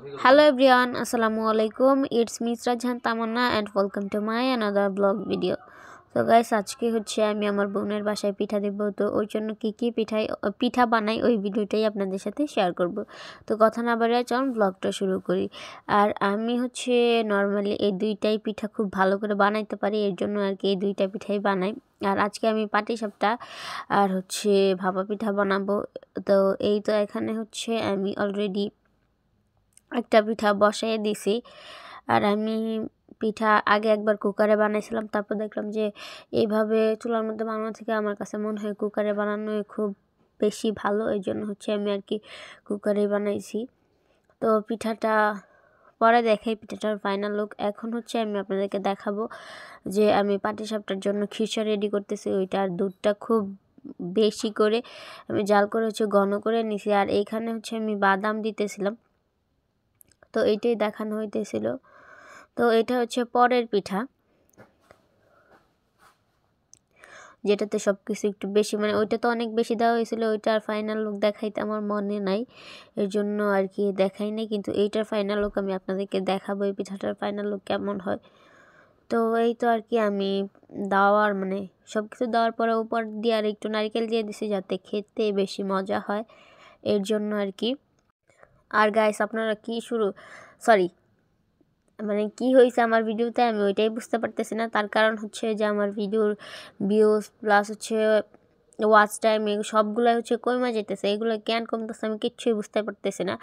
Hello everyone, Assalamualaikum. It's me Rajan Tamanna and welcome to my another vlog video. তো guys আজকে হচ্ছে আমি আমার বোনের বাসায় পিঠা দেব। তো ওই জন্য কি পিঠা বানাই ওই ভিডিওটাই আপনাদের সাথে শেয়ার করব। তো কথা না বাড়িয়ে চলুন ব্লগটা শুরু করি। আর আমি হচ্ছে নরমালি এই দুইটাই পিঠা খুব ভালো করে বানাইতে পারি, এর জন্য আর কি এই দুইটা পিঠাই বানাই। আর আজকে আমি পাটিসাপটা আর হচ্ছে ভাপা পিঠা বানাবো। তো এই তো এখানে হচ্ছে আমি অলরেডি একটা পিঠা বসাই দিছি। আর আমি পিঠা আগে একবার কুকারে বানাইছিলাম, তারপর দেখলাম যে এইভাবে চুলার মধ্যে বানানো থেকে আমার কাছে মনে হয় কুকারে বানানোই খুব বেশি ভালো, এই জন্য হচ্ছে আমি আর কি কুকারে বানাইছি। তো পিঠাটা পরে দেখাই পিঠাটার ফাইনাল লুক। এখন হচ্ছে আমি আপনাদেরকে দেখাবো যে আমি পাটিসাপটার জন্য খিচা রেডি করতেছি। ওইটার দুধটা খুব বেশি করে আমি জাল করে হচ্ছে ঘন করে নিছি। আর এইখানে হচ্ছে আমি বাদাম দিতেছিলাম, তো এইটাই দেখানো হইতেছিল। তো এটা হচ্ছে পরের পিঠা, যেটাতে সব কিছু একটু বেশি, মানে ওইটা তো অনেক বেশি দেওয়া হয়েছিল, ওইটার ফাইনাল লুক দেখাইতে আমার মনে নাই, এর জন্য আর কি দেখাই নাই। কিন্তু এইটার ফাইনাল লুক আমি আপনাদেরকে দেখাবো, এই পিঠাটার ফাইনাল লুক কেমন হয়। তো এই তো আর কি আমি মানে সব কিছু দেওয়ার পরে উপর দিয়ে আর একটু নারকেল দিয়ে দিছি যাতে খেতে বেশি মজা হয়, এর জন্য আর কি। আর গাইস আপনারা মানে কি হয়েছে আমার ভিডিওতে আমি ওইটাই বুঝতে পারতেছি না। তার কারণ হচ্ছে যে আমার ভিডিওর ভিউজ প্লাস হচ্ছে ওয়াচ টাইম সবগুলাই হচ্ছে কমে যেতেছে। এগুলো কেন কমতেছে আমি কিচ্ছুই বুঝতে পারতেছি না।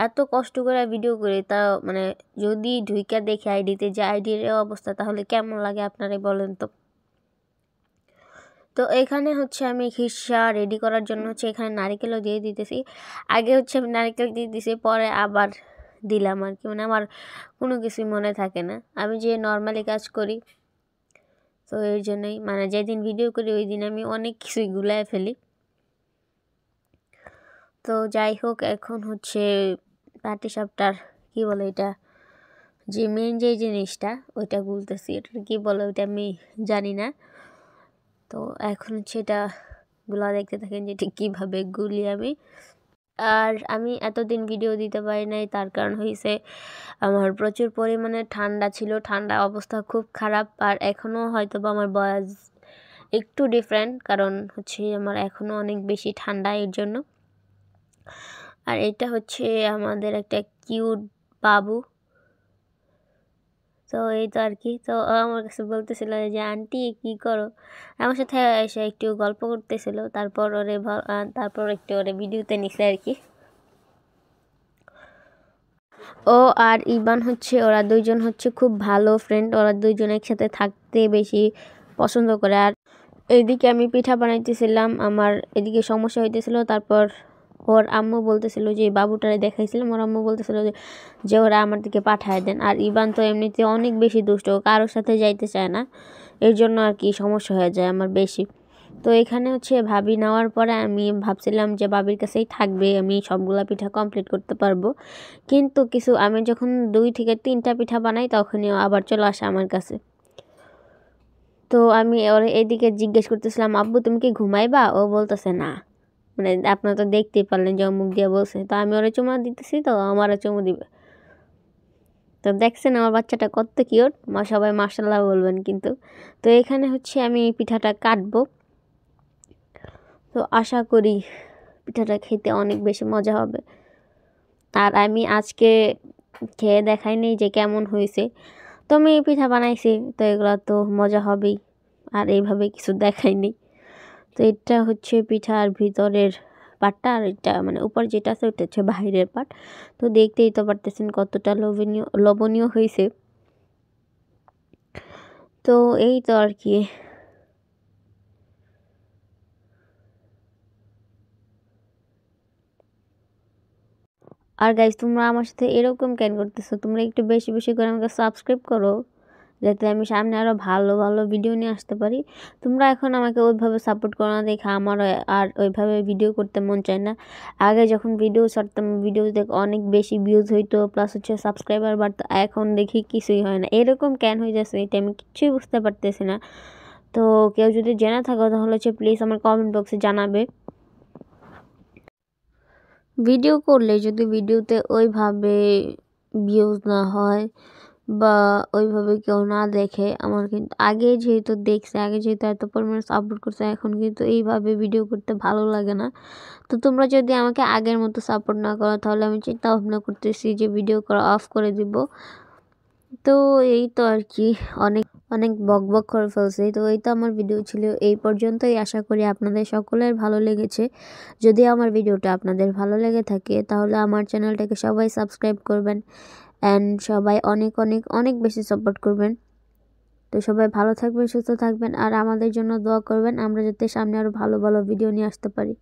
এত কষ্ট করে ভিডিও করি, তা মানে যদি ঢুইকা দেখি আইডিতে যে আইডির অবস্থা, তাহলে কেমন লাগে আপনারাই বলেন তো। তো এখানে হচ্ছে আমি খিসা রেডি করার জন্য হচ্ছে এখানে নারকেলও দিয়ে দিতেছি। আগে হচ্ছে আমি নারকেল দিয়ে দিছি, পরে আবার দিলাম আর কি, মানে আমার কোনো কিছুই মনে থাকে না, আমি যে নর্মালি কাজ করি। তো এর জন্যই মানে যেদিন ভিডিও করি ওই দিন আমি অনেক কিছুই গুলায় ফেলি। তো যাই হোক, এখন হচ্ছে পাটিসাপটার কি বলে এটা, যে মেন যে জিনিসটা ওইটা গুলতেছি, এটা কি বলে ওইটা আমি জানি না। তো এখন হচ্ছে এটা গুলা দেখতে থাকেন যে ঠিক কীভাবে গুলি আমি। আর আমি এতদিন ভিডিও দিতে পারি নাই, তার কারণ হয়েছে আমার প্রচুর পরিমাণে ঠান্ডা ছিল, ঠান্ডা অবস্থা খুব খারাপ। আর এখনও হয়তো বা আমার বয়স একটু ডিফারেন্ট, কারণ হচ্ছে আমার এখনও অনেক বেশি ঠান্ডা, এর জন্য। আর এটা হচ্ছে আমাদের একটা কিউট বাবু। তো এই তো আর কি। তো আমার কাছে বলতেছিল যে আন্টি কি করো, আমার সাথে এসে একটু গল্প করতেছিল, তারপর একটু ওরে ভিডিওতে নিছে আর কি। ও আর ইবান হচ্ছে ওরা দুইজন হচ্ছে খুব ভালো ফ্রেন্ড, ওরা দুইজন একসাথে থাকতে বেশি পছন্দ করে। আর এইদিকে আমি পিঠা বানাইতেছিলাম, আমার এদিকে সমস্যা হইতেছিল। তারপর ওর আম্মু বলতেছিল যে বাবুটারে দেখাইছিলাম, ওর আম্মু বলতেছিল যে ওরা আমার দিকে পাঠায় দেন। আর ইবান তো এমনিতে অনেক বেশি দুষ্ট, কারোর সাথে যাইতে চায় না, এর জন্য আর কি সমস্যা হয়ে যায় আমার বেশি। তো এখানে হচ্ছে ভাবি নেওয়ার পরে আমি ভাবছিলাম যে ভাবির কাছেই থাকবে, আমি সবগুলা পিঠা কমপ্লিট করতে পারবো। কিন্তু আমি যখন 2 থেকে 3টা পিঠা বানাই তখনই আবার চলে আসে আমার কাছে। তো আমি ওর এদিকে জিজ্ঞেস করতেছিলাম, আব্বু তুমি কি ঘুমাইবা? ও বলতেছে না, মানে আপনারা তো দেখতেই পারলেন যে মুখ দিয়ে বলছে। তো আমি ওরে চুমা দিতেছি, তো আমারও চুমু দিবে। তো দেখছেন আমার বাচ্চাটা কত কিউট, সবাই মাশাআল্লাহ বলবেন কিন্তু। তো এখানে হচ্ছে আমি পিঠাটা কাটবো। তো আশা করি পিঠাটা খেতে অনেক বেশি মজা হবে। আর আমি আজকে খেয়ে দেখাইনি যে কেমন হয়েছে। তো আমি পিঠা বানাইছি, তো এগুলো তো মজা হবেই, আর এইভাবে কিছু দেখাইনি। তো এটা হচ্ছে পিঠার ভিতরের পাটটা, আর এটা মানে উপর যেটা আছে ওটা হচ্ছে বাইরের পাট। তো দেখতেই তো পারতেছেন কতটা লবণীয় হয়েছে। তো এই তো আর কি। আর গাইজ তোমরা আমার সাথে এরকম কেন করতেছো? তোমরা একটু বেশি বেশি করে আমাকে সাবস্ক্রাইব করো, যাতে আমি সামনে আরও ভালো ভালো ভিডিও নিয়ে আসতে পারি। তোমরা এখন আমাকে ওইভাবে সাপোর্ট করো না দেখে আমার আর ওইভাবে ভিডিও করতে মন চায় না। আগে যখন ভিডিও ছাড়তাম, ভিডিওতে অনেক বেশি ভিউজ হইতো, প্লাস হচ্ছে সাবস্ক্রাইবার বাড়তো। এখন দেখি কিছুই হয় না, এরকম কেন হয়ে যাচ্ছে এটা আমি কিছুই বুঝতে পারতেছি না। তো কেউ যদি জেনে থাকো তাহলে হচ্ছে প্লিজ আমার কমেন্ট বক্সে জানাবে। ভিডিও করলে যদি ভিডিওতে ওইভাবে ভিউজ না হয় বা ওইভাবে কেউ না দেখে। আমার কিন্তু আগে যেহেতু দেখছে, আগে যেহেতু এত পরিমাণে সাপোর্ট করছে, এখন কিন্তু এইভাবে ভিডিও করতে ভালো লাগে না। তো তোমরা যদি আমাকে আগের মতো সাপোর্ট না করো তাহলে আমি চিন্তা ভাবনা করতেছি যে ভিডিও করা অফ করে দিব। তো এই তো আর কি, অনেক অনেক বকবক করে ফেলছি। তো এই তো আমার ভিডিও ছিল এই পর্যন্তই। আশা করি আপনাদের সকলের ভালো লেগেছে। যদি আমার ভিডিওটা আপনাদের ভালো লেগে থাকে তাহলে আমার চ্যানেলটাকে সবাই সাবস্ক্রাইব করবেন অ্যান্ড সবাই অনেক অনেক অনেক বেশি সাপোর্ট করবেন। তো সবাই ভালো থাকবেন, সুস্থ থাকবেন আর আমাদের জন্য দোয়া করবেন, আমরা যাতে সামনে আরও ভালো ভালো ভিডিও নিয়ে আসতে পারি।